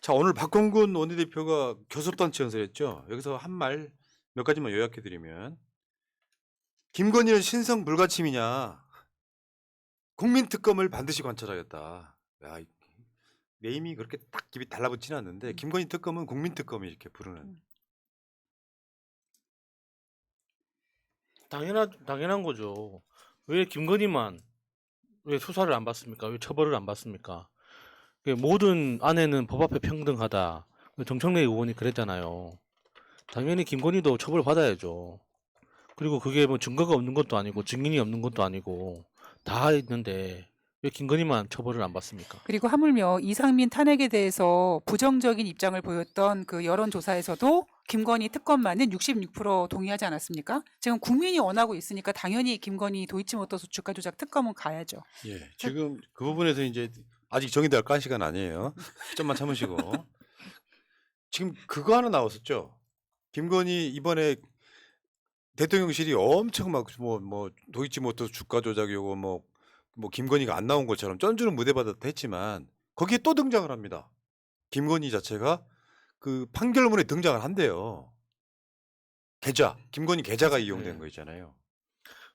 자, 오늘 박홍근 원내대표가 교섭단체 연설했죠. 여기서 한 말 몇 가지만 요약해드리면, 김건희는 신성 불가침이냐, 국민특검을 반드시 관철하겠다. 야, 네임이 그렇게 딱 입이 달라붙지는 않는데 김건희 특검은 국민특검이 이렇게 부르는. 당연한 거죠. 왜 김건희만 왜 수사를 안 받습니까? 왜 처벌을 안 받습니까? 모든 아내는 법 앞에 평등하다. 정청래 의원이 그랬잖아요. 당연히 김건희도 처벌 받아야죠. 그리고 그게 뭐 증거가 없는 것도 아니고 증인이 없는 것도 아니고 다 있는데 왜 김건희만 처벌을 안 받습니까? 그리고 하물며 이상민 탄핵에 대해서 부정적인 입장을 보였던 그 여론조사에서도 김건희 특검만은 66% 동의하지 않았습니까? 지금 국민이 원하고 있으니까 당연히 김건희 도이치모터스 주가 조작 특검은 가야죠. 예, 지금 그 부분에서 이제 아직 정의될 깐 시간 아니에요. 좀만 참으시고. 지금 그거 하나 나왔었죠. 김건희 이번에 대통령실이 엄청 막 뭐 도이치모터스 주가 조작 요거 뭐 김건희가 안 나온 것처럼 쩐주는 무대받았다 했지만 거기에 또 등장을 합니다. 김건희 자체가 그 판결문에 등장을 한대요. 계좌, 김건희 계좌가 이용된 네. 거 있잖아요.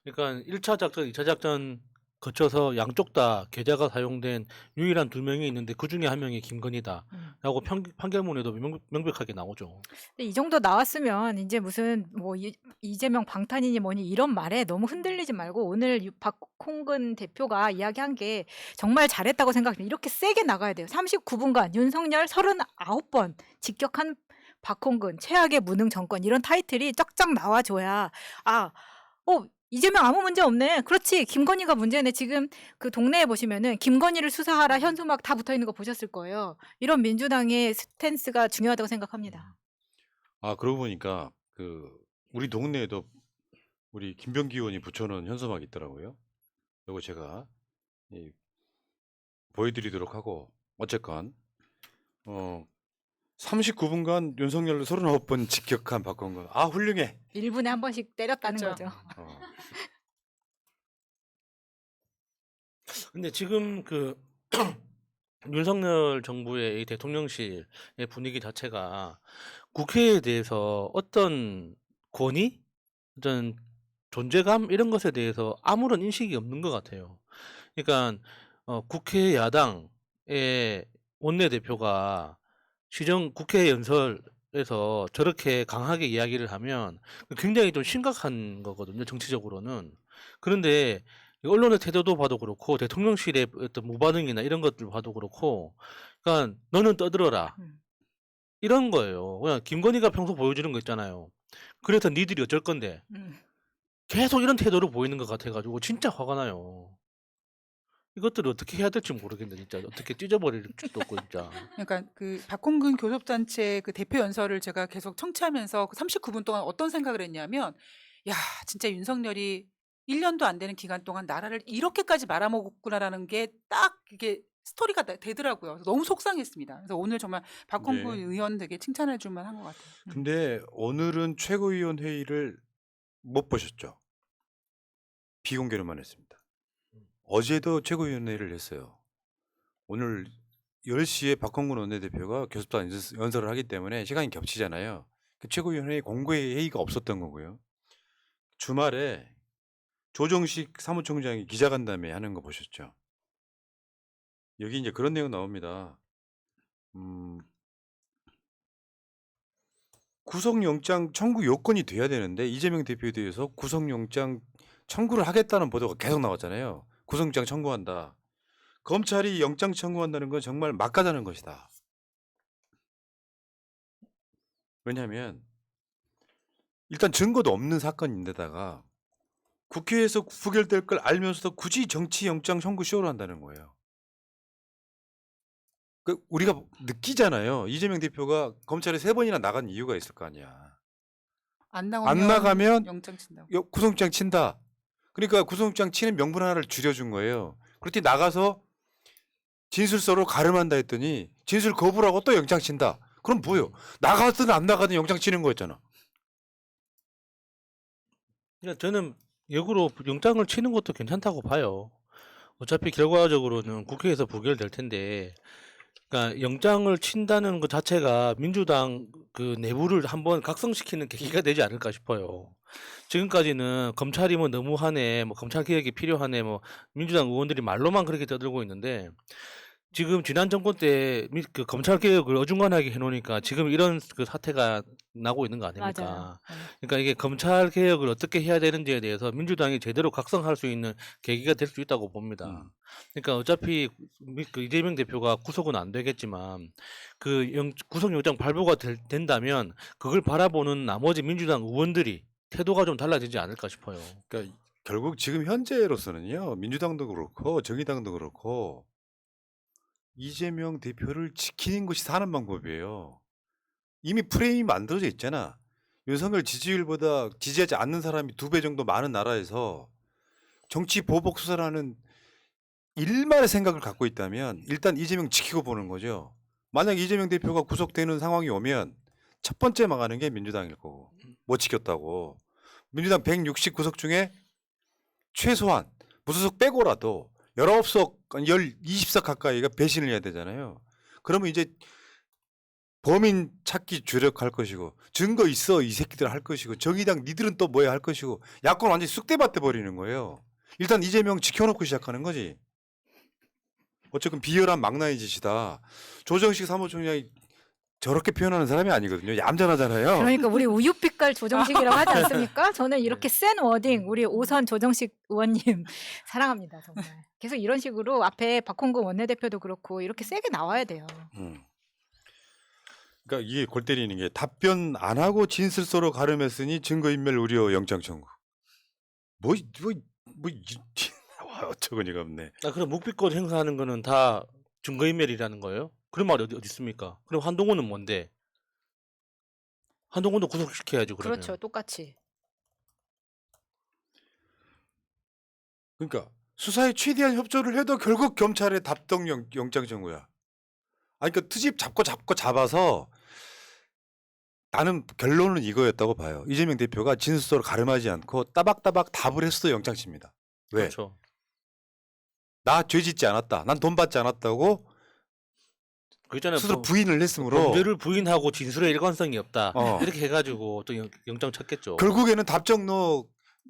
그러니까 1차 작전, 2차 작전 거쳐서 양쪽 다 계좌가 사용된 유일한 2명이 있는데 그 중에 한 명이 김건희다라고 판결문에도 명백하게 나오죠. 근데 이 정도 나왔으면 이제 무슨 뭐 이재명 방탄이니 뭐니 이런 말에 너무 흔들리지 말고 오늘 박홍근 대표가 이야기한 게 정말 잘했다고 생각합니다. 이렇게 세게 나가야 돼요. 39분간 윤석열 39번 직격한 박홍근 최악의 무능 정권 이런 타이틀이 쫙쫙 나와줘야 이재명 아무 문제 없네. 그렇지. 김건희가 문제네. 지금 그 동네에 보시면은 김건희를 수사하라 현수막 다 붙어 있는 거 보셨을 거예요. 이런 민주당의 스탠스가 중요하다고 생각합니다. 아, 그러고 보니까 그 우리 동네에도 우리 김병기 의원이 붙여놓은 현수막이 있더라고요. 이거 제가 보여드리도록 하고 어쨌건 39분간 윤석열을 39번 직격한 박홍근. 아, 훌륭해. 1분에 한 번씩 때렸다는 그렇죠. 거죠. 근데 지금 그 윤석열 정부의 이 대통령실의 분위기 자체가 국회에 대해서 어떤 권위, 어떤 존재감 이런 것에 대해서 아무런 인식이 없는 것 같아요. 그러니까 국회 야당의 원내대표가 국회 연설에서 저렇게 강하게 이야기를 하면 굉장히 좀 심각한 거거든요, 정치적으로는. 그런데 언론의 태도도 봐도 그렇고 대통령실의 어떤 무반응이나 이런 것들 봐도 그렇고, 그러니까 너는 떠들어라 이런 거예요. 그냥 김건희가 평소 보여주는 거 있잖아요. 그래서 니들이 어쩔 건데 계속 이런 태도를 보이는 것 같아가지고 진짜 화가 나요. 이것들을 어떻게 해야 될지 모르겠네, 진짜. 어떻게 찢어버릴 수도 없고, 진짜. 그러니까 그 박홍근 교섭단체 그 대표 연설을 제가 계속 청취하면서 그 39분 동안 어떤 생각을 했냐면, 야, 진짜 윤석열이 1년도 안 되는 기간 동안 나라를 이렇게까지 말아먹었구나라는 게 딱 이게 스토리가 되더라고요. 그래서 너무 속상했습니다. 그래서 오늘 정말 박홍근 네. 의원 되게 칭찬해 줄 만한 것 같아요. 근데 오늘은 최고위원 회의를 못 보셨죠? 비공개로만 했습니다. 어제도 최고위원회를 했어요. 오늘 10시에 박홍근 원내대표가 교섭단 연설을 하기 때문에 시간이 겹치잖아요. 그 최고위원회 공개 회의가 없었던 거고요. 주말에 조정식 사무총장이 기자간담회 하는 거 보셨죠? 여기 이제 그런 내용 나옵니다. 구속영장 청구 요건이 돼야 되는데 이재명 대표에 대해서 구속영장 청구를 하겠다는 보도가 계속 나왔잖아요. 구속영장 청구한다. 검찰이 영장 청구한다는 건 정말 막가자는 것이다. 왜냐하면 일단 증거도 없는 사건인데다가 국회에서 부결될 걸 알면서도 굳이 정치 영장 청구 쇼를 한다는 거예요. 우리가 느끼잖아요. 이재명 대표가 검찰에 3번이나 나간 이유가 있을 거 아니야. 안 안 나가면 영장 친다고. 구속영장 친다. 그러니까 구속영장 치는 명분 하나를 줄여준 거예요. 그렇게 나가서 진술서로 가름한다 했더니 진술 거부라고 또 영장 친다. 그럼 뭐요? 나가든 안 나가든 영장 치는 거였잖아. 그러니까 저는 역으로 영장을 치는 것도 괜찮다고 봐요. 어차피 결과적으로는 국회에서 부결될 텐데, 그러니까 영장을 친다는 것 자체가 민주당 그 내부를 한번 각성시키는 계기가 되지 않을까 싶어요. 지금까지는 검찰이 뭐 너무하네, 뭐 검찰 개혁이 필요하네, 뭐 민주당 의원들이 말로만 그렇게 떠들고 있는데 지금 지난 정권 때 그 검찰 개혁을 어중간하게 해놓으니까 지금 이런 그 사태가 나고 있는 거 맞아요. 아닙니까? 네. 그러니까 이게 검찰 개혁을 어떻게 해야 되는지에 대해서 민주당이 제대로 각성할 수 있는 계기가 될 수 있다고 봅니다. 그러니까 어차피 그 이재명 대표가 구속은 안 되겠지만 그 구속영장 발부가 된다면 그걸 바라보는 나머지 민주당 의원들이 태도가 좀 달라지지 않을까 싶어요. 그러니까 결국 지금 현재로서는요. 민주당도 그렇고 정의당도 그렇고 이재명 대표를 지키는 것이 사는 방법이에요. 이미 프레임이 만들어져 있잖아. 윤석열 지지율보다 지지하지 않는 사람이 2배 정도 많은 나라에서 정치 보복 수사라는 일말의 생각을 갖고 있다면 일단 이재명 지키고 보는 거죠. 만약 이재명 대표가 구속되는 상황이 오면 첫 번째 망하는 게 민주당일 거고 못 지켰다고. 민주당 160구석 중에 최소한 무소속 빼고라도 19석, 20석 가까이가 배신을 해야 되잖아요. 그러면 이제 범인 찾기 주력할 것이고 증거 있어 이 새끼들 할 것이고 정의당 니들은 또 뭐야 할 것이고 야권 완전히 쑥대밭돼 버리는 거예요. 일단 이재명 지켜놓고 시작하는 거지. 어쨌든 비열한 망나니 짓이다. 조정식 사무총장이 저렇게 표현하는 사람이 아니거든요. 얌전하잖아요. 그러니까 우리 우유빛깔 조정식이라고 하지 않습니까? 저는 이렇게 센 워딩 우리 오선 조정식 의원님 사랑합니다. 정말. 계속 이런 식으로 앞에 박홍근 원내대표도 그렇고 이렇게 세게 나와야 돼요. 그러니까 이게 골 때리는 게 답변 안 하고 진술서로 가름했으니 증거인멸 우려 영장 청구. 어처구니가 없네. 그럼 묵비권 행사하는 거는 다 증거인멸이라는 거예요? 그런 말이 어디 있습니까? 그럼 한동훈은 뭔데? 한동훈도 구속시켜야죠. 그러면. 그렇죠. 똑같이. 그러니까 수사에 최대한 협조를 해도 결국 검찰의 답동 영장 청구야. 아니 그러니까 트집 잡아서 나는 결론은 이거였다고 봐요. 이재명 대표가 진술서를 가름하지 않고 따박따박 답을 했어 영장 칩니다. 왜? 그렇죠. 나 죄 짓지 않았다. 난 돈 받지 않았다고 그잖아요. 스스로 부인을 했으므로 범죄를 부인하고 진술의 일관성이 없다. 어. 이렇게 해가지고 또 영장 쳤겠죠. 결국에는 답정너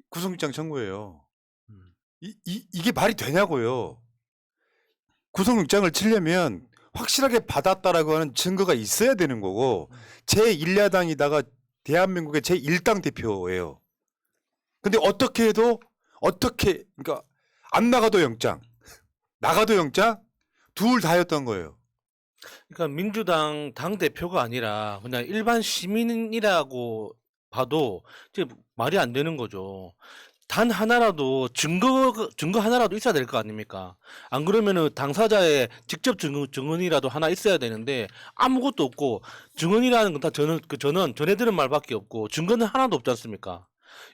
구속영장 청구예요. 음. 이게 말이 되냐고요. 구속영장을 치려면 확실하게 받았다라고 하는 증거가 있어야 되는 거고 제1야당이다가 대한민국의 제1당 대표예요. 근데 어떻게 해도 그러니까 안 나가도 영장 나가도 영장 둘 다였던 거예요. 그러니까 민주당 당 대표가 아니라 그냥 일반 시민이라고 봐도 이제 말이 안 되는 거죠. 단 하나라도 증거 하나라도 있어야 될 거 아닙니까? 안 그러면은 당사자의 직접 증언이라도 하나 있어야 되는데 아무것도 없고 증언이라는 건 다 전해들은 말밖에 없고 증거는 하나도 없지 않습니까?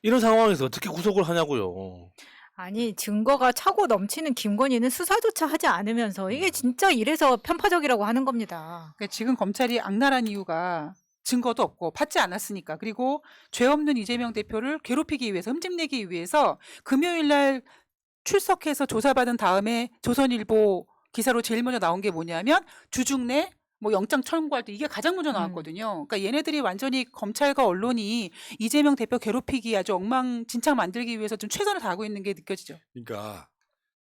이런 상황에서 어떻게 구속을 하냐고요. 아니 증거가 차고 넘치는 김건희는 수사조차 하지 않으면서 이게 진짜 이래서 편파적이라고 하는 겁니다. 그러니까 지금 검찰이 악랄한 이유가 증거도 없고 받지 않았으니까. 그리고 죄 없는 이재명 대표를 괴롭히기 위해서 흠집내기 위해서 금요일 날 출석해서 조사받은 다음에 조선일보 기사로 제일 먼저 나온 게 뭐냐면 주중 내 뭐 영장 청구할 때 이게 가장 먼저 나왔거든요. 그러니까 얘네들이 완전히 검찰과 언론이 이재명 대표 괴롭히기 아주 엉망진창 만들기 위해서 좀 최선을 다하고 있는 게 느껴지죠. 그러니까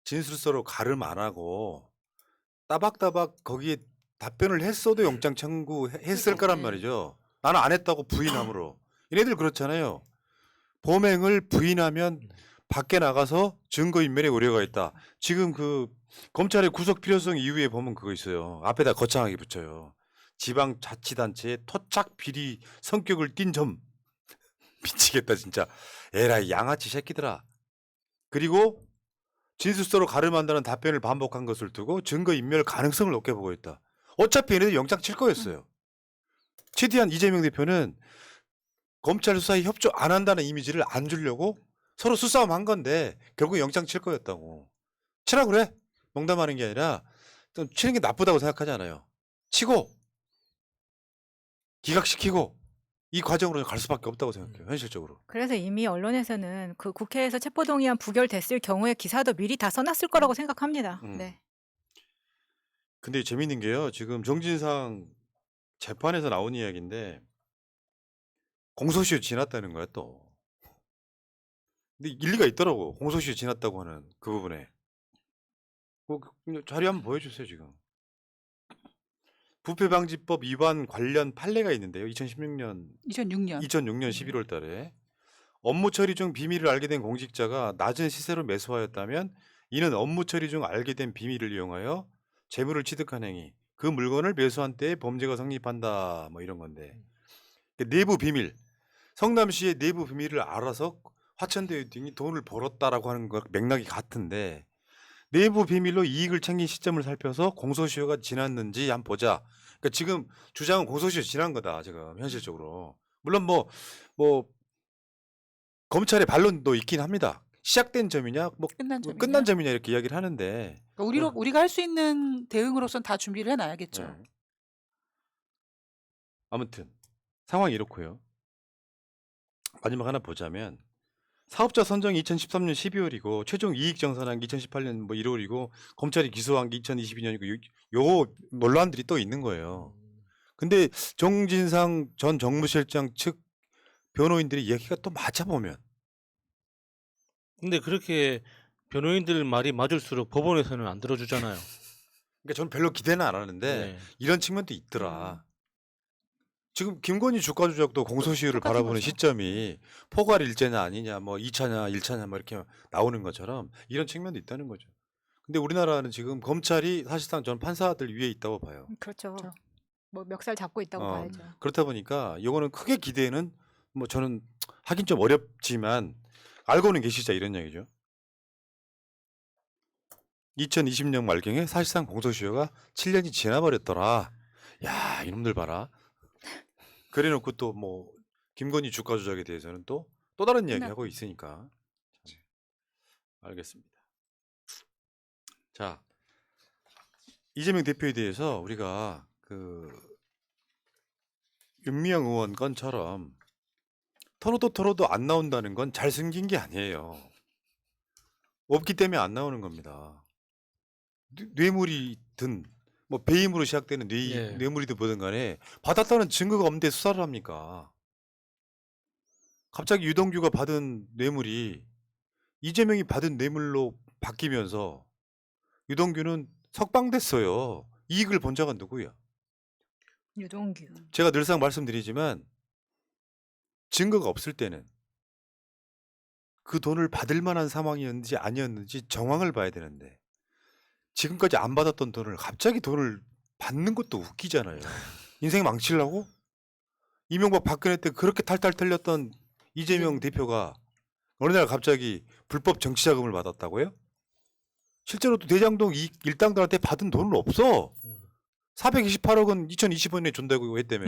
진술서로 가름 안 하고 따박따박 거기에 답변을 했어도 영장 청구했을 거란 말이죠. 나는 안 했다고 부인함으로. 얘네들 그렇잖아요. 범행을 부인하면 밖에 나가서 증거인멸의 우려가 있다. 지금 그 검찰의 구속 필요성 이유에 보면 그거 있어요. 앞에다 거창하게 붙여요. 지방자치단체의 토착 비리 성격을 띈 점. 미치겠다 진짜. 에라이 양아치 새끼들아. 그리고 진술서로 가름한다는 답변을 반복한 것을 두고 증거인멸 가능성을 높게 보고 있다. 어차피 얘네들 영장 칠 거였어요. 최대한 이재명 대표는 검찰 수사에 협조 안 한다는 이미지를 안 주려고 서로 수싸움 한 건데 결국 영장 칠 거였다고. 치라 그래. 농담하는 게 아니라 좀 치는 게 나쁘다고 생각하지 않아요. 치고 기각시키고 이 과정으로 갈 수밖에 없다고 생각해요. 현실적으로. 그래서 이미 언론에서는 그 국회에서 체포동의안 부결됐을 경우에 기사도 미리 다 써놨을 거라고 생각합니다. 음. 네. 근데 재밌는 게요. 지금 정진상 재판에서 나온 이야기인데 공소시효 지났다는 거야 또. 근데 일리가 있더라고. 공소시효 지났다고 하는 그 부분에. 자료 한번 보여주세요 지금. 부패방지법 위반 관련 판례가 있는데요. 2016년 2006년. 2006년 11월 달에 업무 처리 중 비밀을 알게 된 공직자가 낮은 시세로 매수하였다면 이는 업무 처리 중 알게 된 비밀을 이용하여 재물을 취득한 행위. 그 물건을 매수한 때에 범죄가 성립한다. 뭐 이런 건데. 내부 비밀. 성남시의 내부 비밀을 알아서 화천대유 등이 돈을 벌었다라고 하는 거 맥락이 같은데 내부 비밀로 이익을 챙긴 시점을 살펴서 공소시효가 지났는지 한번 보자. 그러니까 지금 주장은 공소시효 지난 거다. 지금 현실적으로. 물론 뭐 검찰의 반론도 있긴 합니다. 시작된 점이냐, 뭐 끝난 점이냐? 끝난 점이냐 이렇게 이야기를 하는데. 그러니까 우리가 할 수 있는 대응으로선 다 준비를 해놔야겠죠. 네. 아무튼 상황이 이렇고요. 마지막 하나 보자면 사업자 선정이 2013년 12월이고 최종 이익 정산한 게 2018년 뭐 1월이고 검찰이 기소한 게 2022년이고 요 논란들이 또 있는 거예요. 근데 정진상 전 정무실장 측 변호인들의 이야기가 또 맞아 보면 근데 그렇게 변호인들 말이 맞을수록 법원에서는 안 들어주잖아요. 그러니까 저는 별로 기대는 안 하는데 네. 이런 측면도 있더라. 지금 김건희 주가 조작도 공소시효를 똑같은 바라보는 거죠. 시점이 포괄 일제냐 아니냐 뭐 2차냐 1차냐 뭐 이렇게 나오는 것처럼 이런 측면도 있다는 거죠. 근데 우리나라는 지금 검찰이 사실상 저는 판사들 위에 있다고 봐요. 그렇죠. 그렇죠. 뭐 멱살 잡고 있다고 어, 봐야죠. 그렇다 보니까 이거는 크게 기대는 뭐 저는 하긴 좀 어렵지만 알고는 계시자 이런 얘기죠. 2020년 말경에 사실상 공소시효가 7년이 지나버렸더라. 야 이놈들 봐라. 그래놓고 또 뭐 김건희 주가 조작에 대해서는 또 다른 이야기 하고 있으니까. 알겠습니다. 자 이재명 대표에 대해서 우리가 그 윤미향 의원 건처럼 털어도 안 나온다는 건 잘 숨긴 게 아니에요. 없기 때문에 안 나오는 겁니다. 뇌물이든 뭐 배임으로 시작되는 예. 뇌물이든 뭐든 간에 받았다는 증거가 없는데 수사를 합니까? 갑자기 유동규가 받은 뇌물이 이재명이 받은 뇌물로 바뀌면서 유동규는 석방됐어요. 이익을 본 자가 누구야? 유동규. 제가 늘상 말씀드리지만 증거가 없을 때는 그 돈을 받을 만한 상황이었는지 아니었는지 정황을 봐야 되는데 지금까지 안 받았던 돈을 갑자기 돈을 받는 것도 웃기잖아요. 인생 망치려고? 이명박 박근혜 때 그렇게 탈탈 털렸던 이재명 대표가 어느 날 갑자기 불법 정치자금을 받았다고요? 실제로 또 대장동 일당들한테 받은 돈은 없어. 428억은 2025년에 준다고 했다며.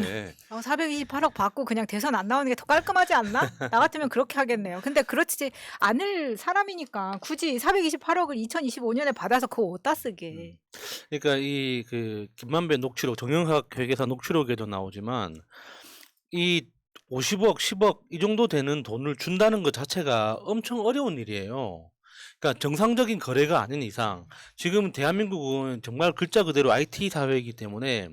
428억 받고 그냥 대선 안 나오는 게 더 깔끔하지 않나? 나 같으면 그렇게 하겠네요. 근데 그렇지 않을 사람이니까 굳이 428억을 2025년에 받아서 그거 어디다 쓰게. 그러니까 이 그 김만배 녹취록, 정영학 회계사 녹취록에도 나오지만 이 50억, 10억 이 정도 되는 돈을 준다는 것 자체가 엄청 어려운 일이에요. 그러니까 정상적인 거래가 아닌 이상 지금 대한민국은 정말 글자 그대로 IT 사회이기 때문에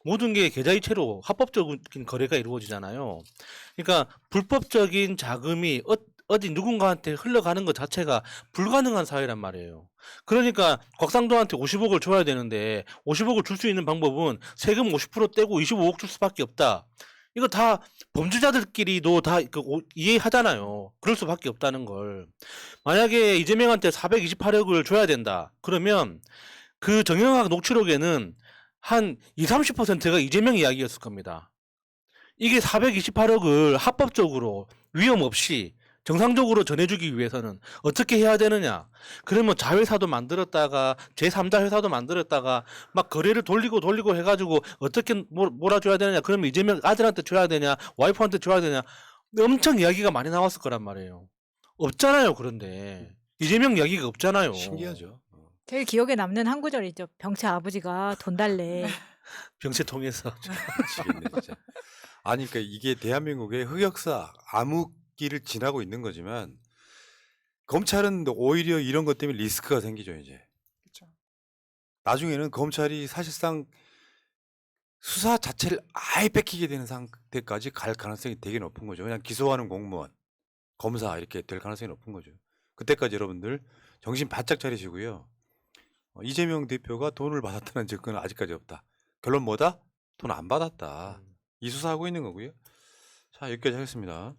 모든 게 계좌이체로 합법적인 거래가 이루어지잖아요. 그러니까 불법적인 자금이 어디 누군가한테 흘러가는 것 자체가 불가능한 사회란 말이에요. 그러니까 곽상도한테 50억을 줘야 되는데 50억을 줄 수 있는 방법은 세금 50% 떼고 25억 줄 수밖에 없다. 이거 다 범죄자들끼리도 다 이해하잖아요. 그럴 수밖에 없다는 걸. 만약에 이재명한테 428억을 줘야 된다. 그러면 그 정영학 녹취록에는 한 20, 30%가 이재명 이야기였을 겁니다. 이게 428억을 합법적으로 위험 없이 정상적으로 전해주기 위해서는 어떻게 해야 되느냐. 그러면 자회사도 만들었다가 제3자 회사도 만들었다가 막 거래를 돌리고 해가지고 어떻게 몰아줘야 되느냐. 그러면 이재명 아들한테 줘야 되냐 와이프한테 줘야 되냐. 엄청 이야기가 많이 나왔을 거란 말이에요. 없잖아요. 그런데 이재명 이야기가 없잖아요. 신기하죠. 제일 기억에 남는 한 구절이 있죠. 병채 아버지가 돈 달래. 병세 통해서. 미치겠네 진짜. 아니 그러니까 이게 대한민국의 흑역사 암흑기를 지나고 있는 거지만 검찰은 오히려 이런 것 때문에 리스크가 생기죠 이제. 그렇죠. 나중에는 검찰이 사실상 수사 자체를 아예 뺏기게 되는 상태까지 갈 가능성이 되게 높은 거죠. 그냥 기소하는 공무원, 검사 이렇게 될 가능성이 높은 거죠. 그때까지 여러분들 정신 바짝 차리시고요. 이재명 대표가 돈을 받았다는 증거는 아직까지 없다. 결론 뭐다? 돈 안 받았다. 이 수사하고 있는 거고요. 자, 여기까지 하겠습니다.